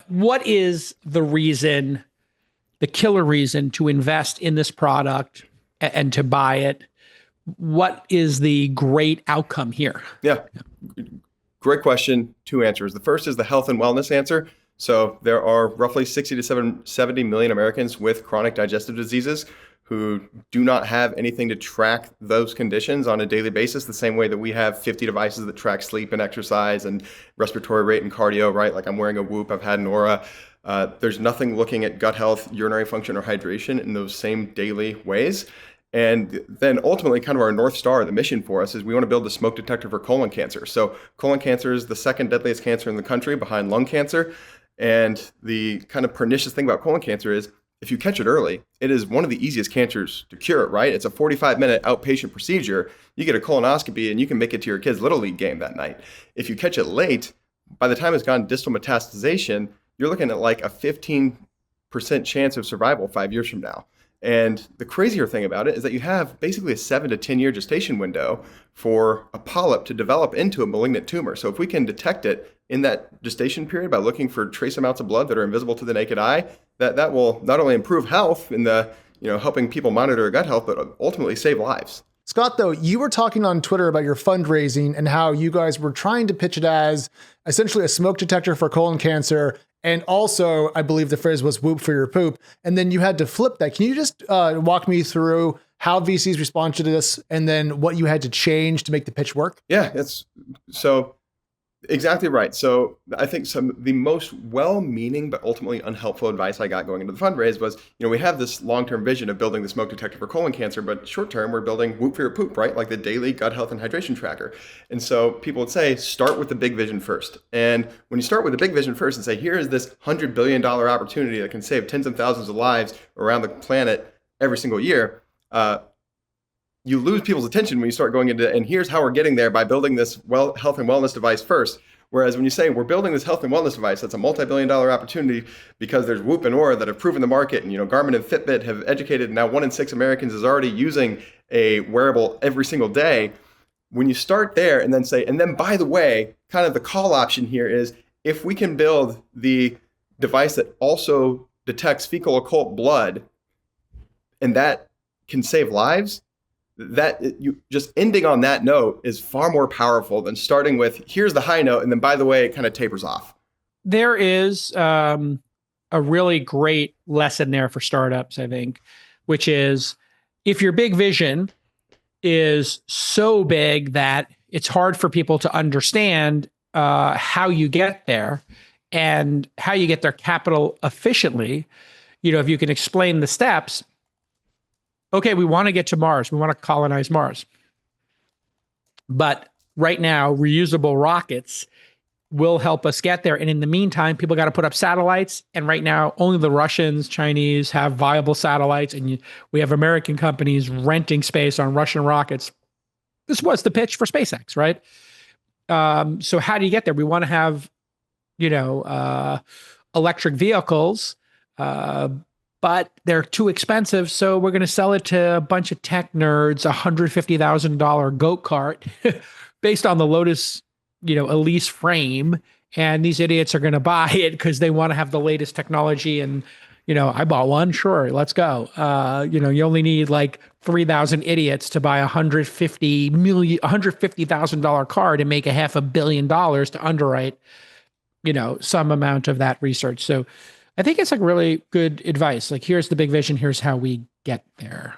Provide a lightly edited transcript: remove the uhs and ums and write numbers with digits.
what is the reason, the killer reason to invest in this product and to buy it? What is the great outcome here? Yeah, great question. Two answers. The first is the health and wellness answer. So there are roughly 60 to 70 million Americans with chronic digestive diseases who do not have anything to track those conditions on a daily basis, the same way that we have 50 devices that track sleep and exercise and respiratory rate and cardio, right? Like I'm wearing a Whoop, I've had an Oura. There's nothing looking at gut health, urinary function, or hydration in those same daily ways. And then ultimately, kind of our North Star, the mission for us is we want to build the smoke detector for colon cancer. So colon cancer is the second deadliest cancer in the country behind lung cancer. And the kind of pernicious thing about colon cancer is if you catch it early, it is one of the easiest cancers to cure, right? It's a 45-minute outpatient procedure. You get a colonoscopy and you can make it to your kid's Little League game that night. If you catch it late, by the time it's gone distal metastasization, you're looking at like a 15% chance of survival 5 years from now. And the crazier thing about it is that you have basically a 7 to 10 year gestation window for a polyp to develop into a malignant tumor. So if we can detect it in that gestation period by looking for trace amounts of blood that are invisible to the naked eye, that will not only improve health in the, helping people monitor gut health, but ultimately save lives. Scott, though, you were talking on Twitter about your fundraising and how you guys were trying to pitch it as essentially a smoke detector for colon cancer. And also, I believe the phrase was Whoop for your poop. And then you had to flip that. Can you just walk me through how VCs respond to this and then what you had to change to make the pitch work? Yeah, that's so exactly right. So I think the most well-meaning but ultimately unhelpful advice I got going into the fundraise was, we have this long-term vision of building the smoke detector for colon cancer, but short-term we're building Whoop for your poop, right? Like the daily gut health and hydration tracker. And so people would say, start with the big vision first. And when you start with the big vision first and say, here is this $100 billion opportunity that can save tens of thousands of lives around the planet every single year, you lose people's attention when you start going into, and here's how we're getting there by building this health and wellness device first. Whereas when you say we're building this health and wellness device, that's a multi-billion-dollar opportunity because there's Whoop and Oura that have proven the market, and Garmin and Fitbit have educated, and now 1 in 6 Americans is already using a wearable every single day. When you start there and then say, and then by the way, kind of the call option here is if we can build the device that also detects fecal occult blood, and that can save lives, that you just ending on that note is far more powerful than starting with here's the high note and then by the way it kind of tapers off. There is a really great lesson there for startups, I think, which is if your big vision is so big that it's hard for people to understand how you get there and how you get there capital efficiently, if you can explain the steps. Okay, we want to get to Mars. We want to colonize Mars. But right now, reusable rockets will help us get there. And in the meantime, people got to put up satellites. And right now, only the Russians, Chinese have viable satellites. And we have American companies renting space on Russian rockets. This was the pitch for SpaceX, right? So how do you get there? We want to have, electric vehicles, but they're too expensive. So we're going to sell it to a bunch of tech nerds, $150,000 goat cart based on the Lotus, Elise frame. And these idiots are going to buy it because they want to have the latest technology. And, I bought one. Sure. Let's go. You only need like 3,000 idiots to buy $150,000 car to make $500 million to underwrite, some amount of that research. So I think it's like really good advice. Like, here's the big vision. Here's how we get there.